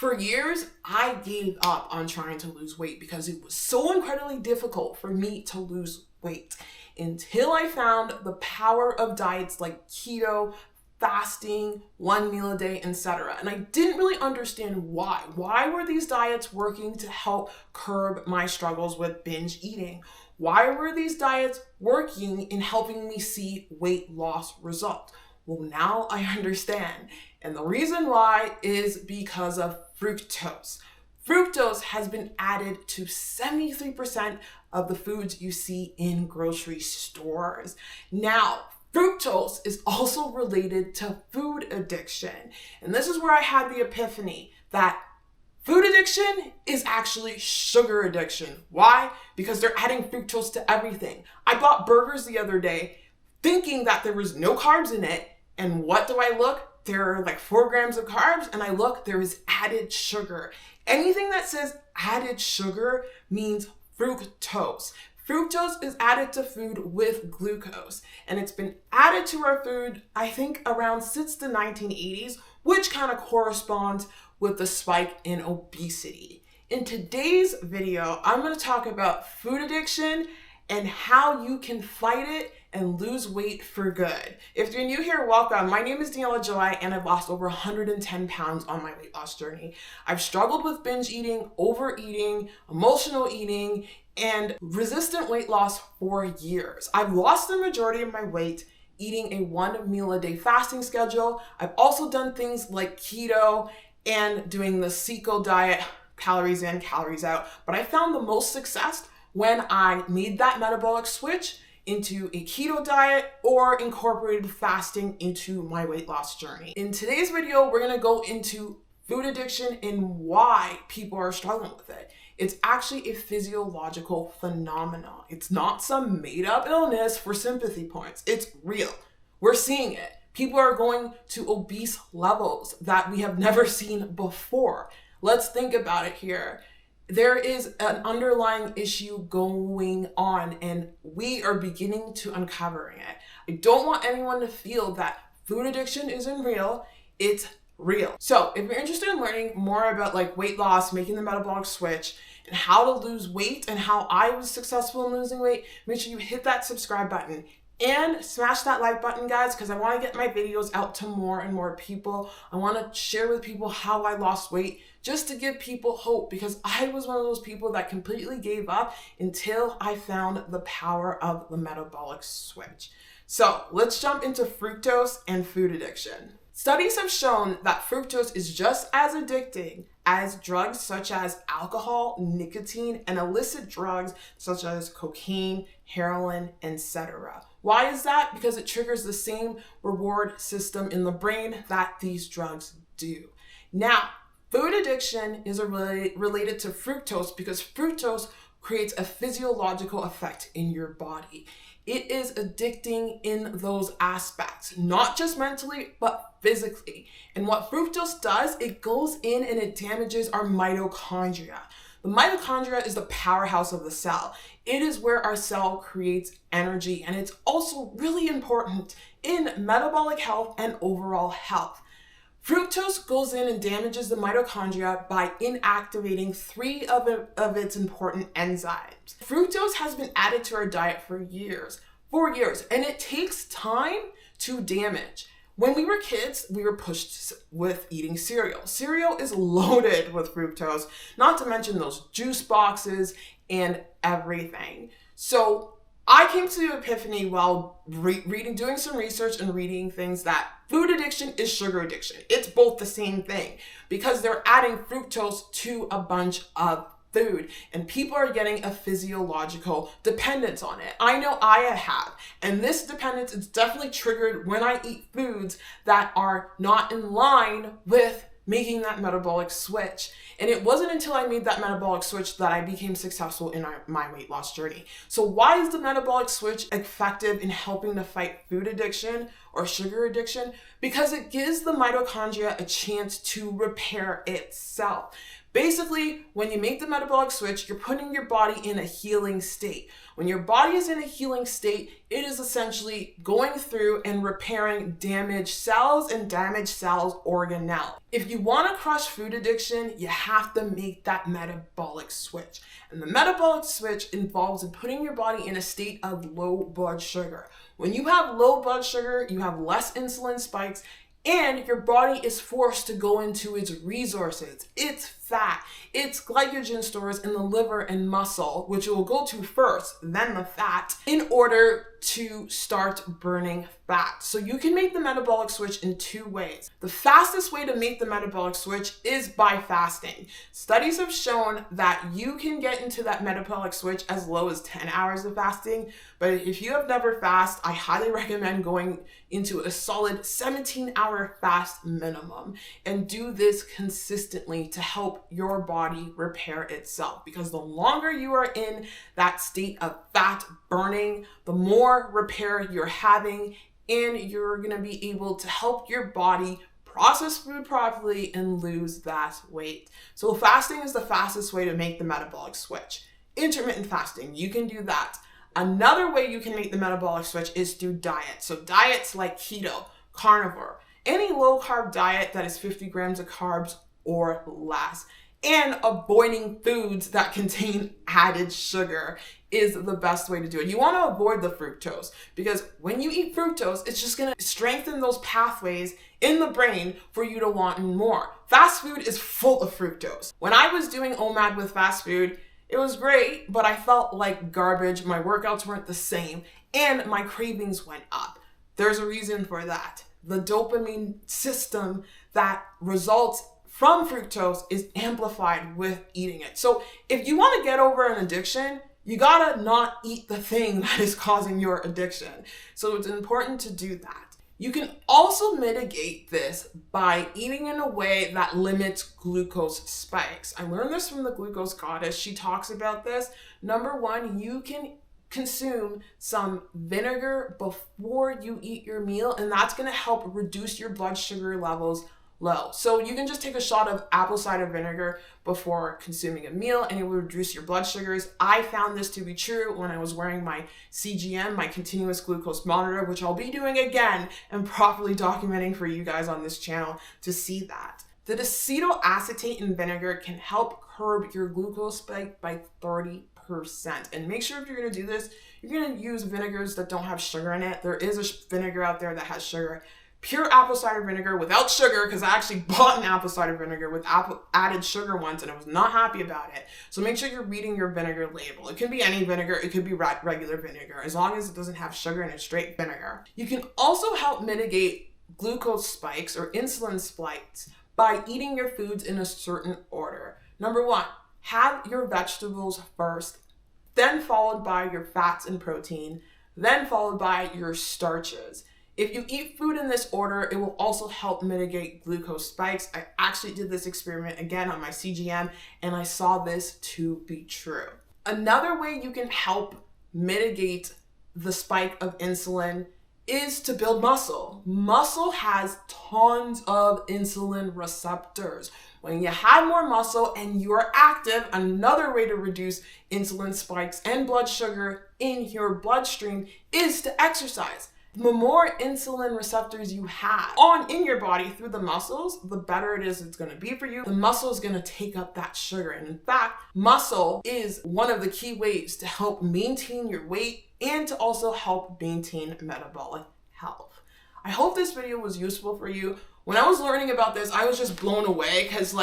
For years, I gave up on trying to lose weight because it was so incredibly difficult for me to lose weight until I found the power of diets like keto, fasting, 1 meal a day, etc. And I didn't really understand why. Why were these diets working to help curb my struggles with binge eating? Why were these diets working in helping me see weight loss results? Well, now I understand. And the reason why is because of fructose. Fructose has been added to 73% of the foods you see in grocery stores. Now, fructose is also related to food addiction. And this is where I had the epiphany that food addiction is actually sugar addiction. Why? Because they're adding fructose to everything. I bought burgers the other day thinking that there was no carbs in it. And what do I look? There are like 4 grams of carbs, and I look, there is added sugar. Anything that says added sugar means fructose. Fructose is added to food with glucose, and it's been added to our food, I think, around since the 1980s, which kind of corresponds with the spike in obesity. In today's video, I'm going to talk about food addiction and how you can fight it and lose weight for good. If you're new here, welcome. My name is Daniella, and I've lost over 110 pounds on my weight loss journey. I've struggled with binge eating, overeating, emotional eating, and resistant weight loss for years. I've lost the majority of my weight eating a 1 meal a day fasting schedule. I've also done things like keto and doing the Seco diet, calories in, calories out. But I found the most success when I made that metabolic switch into a keto diet or incorporated fasting into my weight loss journey. In today's video, we're gonna go into food addiction and why people are struggling with it. It's actually a physiological phenomenon. It's not some made up illness for sympathy points. It's real. We're seeing it. People are going to obese levels that we have never seen before. Let's think about it here. There is an underlying issue going on, and we are beginning to uncover it. I don't want anyone to feel that food addiction isn't real. It's real. So if you're interested in learning more about like weight loss, making the metabolic switch, and how to lose weight and how I was successful in losing weight, make sure you hit that subscribe button and smash that like button, guys, because I want to get my videos out to more and more people. I want to share with people how I lost weight just to give people hope, because I was one of those people that completely gave up until I found the power of the metabolic switch. So let's jump into fructose and food addiction. Studies have shown that fructose is just as addicting as drugs such as alcohol, nicotine, and illicit drugs such as cocaine, heroin, etc. Why is that? Because it triggers the same reward system in the brain that these drugs do. Now, food addiction is related to fructose because fructose creates a physiological effect in your body. It is addicting in those aspects, not just mentally, but physically. And what fructose does, it goes in and it damages our mitochondria. The mitochondria is the powerhouse of the cell. It is where our cell creates energy, and it's also really important in metabolic health and overall health. Fructose goes in and damages the mitochondria by inactivating 3 of its important enzymes. Fructose has been added to our diet for years, and it takes time to damage. When we were kids, we were pushed with eating cereal. Cereal is loaded with fructose, not to mention those juice boxes and everything. So I came to the epiphany while doing some research and reading things that food addiction is sugar addiction. It's both the same thing because they're adding fructose to a bunch of food, and people are getting a physiological dependence on it. I know I have, and this dependence is definitely triggered when I eat foods that are not in line with making that metabolic switch. And it wasn't until I made that metabolic switch that I became successful in my weight loss journey. So why is the metabolic switch effective in helping to fight food addiction? or sugar addiction? Because it gives the mitochondria a chance to repair itself. Basically, when you make the metabolic switch, you're putting your body in a healing state. When your body is in a healing state, it is essentially going through and repairing damaged cells and damaged cells organelle. If you want to crush food addiction, you have to make that metabolic switch. And the metabolic switch involves in putting your body in a state of low blood sugar. When you have low blood sugar, you have less insulin spikes, and your body is forced to go into its resources. It's fat. It's glycogen stores in the liver and muscle, which it will go to first, then the fat, in order to start burning fat. So you can make the metabolic switch in two ways. The fastest way to make the metabolic switch is by fasting. Studies have shown that you can get into that metabolic switch as low as 10 hours of fasting, but if you have never fasted, I highly recommend going into a solid 17-hour fast minimum and do this consistently to help your body repair itself, because the longer you are in that state of fat burning, the more repair you're having, and you're going to be able to help your body process food properly and lose that weight. So fasting is the fastest way to make the metabolic switch. Intermittent fasting, you can do that. Another way you can make the metabolic switch is through diet. So diets like keto, carnivore, any low carb diet that is 50 grams of carbs or less, and avoiding foods that contain added sugar is the best way to do it. You want to avoid the fructose, because when you eat fructose, it's just going to strengthen those pathways in the brain for you to want more. Fast food is full of fructose. When I was doing OMAD with fast food, it was great, but I felt like garbage. My workouts weren't the same, and my cravings went up. There's a reason for that. The dopamine system that results from fructose is amplified with eating it. So if you want to get over an addiction, you gotta not eat the thing that is causing your addiction. So it's important to do that. You can also mitigate this by eating in a way that limits glucose spikes. I learned this from the Glucose Goddess. She talks about this. Number one, you can consume some vinegar before you eat your meal, and that's going to help reduce your blood sugar levels low. So you can just take a shot of apple cider vinegar before consuming a meal, and it will reduce your blood sugars. I found this to be true when I was wearing my CGM, my continuous glucose monitor, which I'll be doing again and properly documenting for you guys on this channel to see that. The acetoacetate in vinegar can help curb your glucose spike by 30%. And make sure if you're going to do this, you're going to use vinegars that don't have sugar in it. There is a vinegar out there that has sugar. Pure apple cider vinegar without sugar, because I actually bought an apple cider vinegar with added sugar once and I was not happy about it. So make sure you're reading your vinegar label. It can be any vinegar, it could be regular vinegar, as long as it doesn't have sugar and it's straight vinegar. You can also help mitigate glucose spikes or insulin spikes by eating your foods in a certain order. Number one, have your vegetables first, then followed by your fats and protein, then followed by your starches. If you eat food in this order, it will also help mitigate glucose spikes. I actually did this experiment again on my CGM, and I saw this to be true. Another way you can help mitigate the spike of insulin is to build muscle. Muscle has tons of insulin receptors. When you have more muscle and you are active, another way to reduce insulin spikes and blood sugar in your bloodstream is to exercise. The more insulin receptors you have in your body through the muscles, the better it is it's going to be for you. The muscle is going to take up that sugar. And in fact, muscle is one of the key ways to help maintain your weight and to also help maintain metabolic health. I hope this video was useful for you. When I was learning about this, I was just blown away, because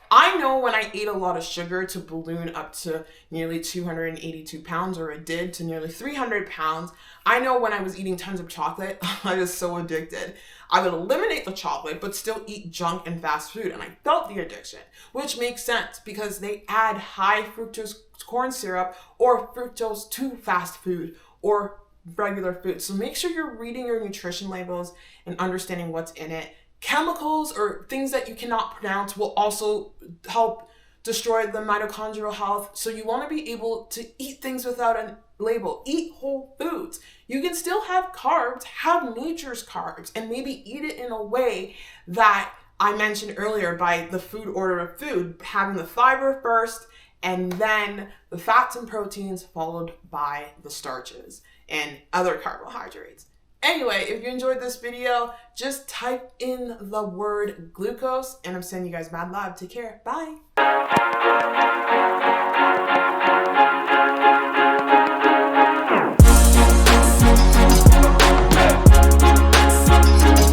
I know when I ate a lot of sugar to balloon up to nearly 282 pounds, or it did to nearly 300 pounds. I know when I was eating tons of chocolate, I was so addicted. I would eliminate the chocolate, but still eat junk and fast food. And I felt the addiction, which makes sense because they add high fructose corn syrup or fructose to fast food or regular food. So make sure you're reading your nutrition labels and understanding what's in it. Chemicals or things that you cannot pronounce will also help destroy the mitochondrial health. So you want to be able to eat things without a label, eat whole foods. You can still have carbs, have nature's carbs, and maybe eat it in a way that I mentioned earlier by the food order of food, having the fiber first and then the fats and proteins followed by the starches and other carbohydrates. Anyway, if you enjoyed this video, just type in the word glucose, and I'm sending you guys mad love. Take care. Bye.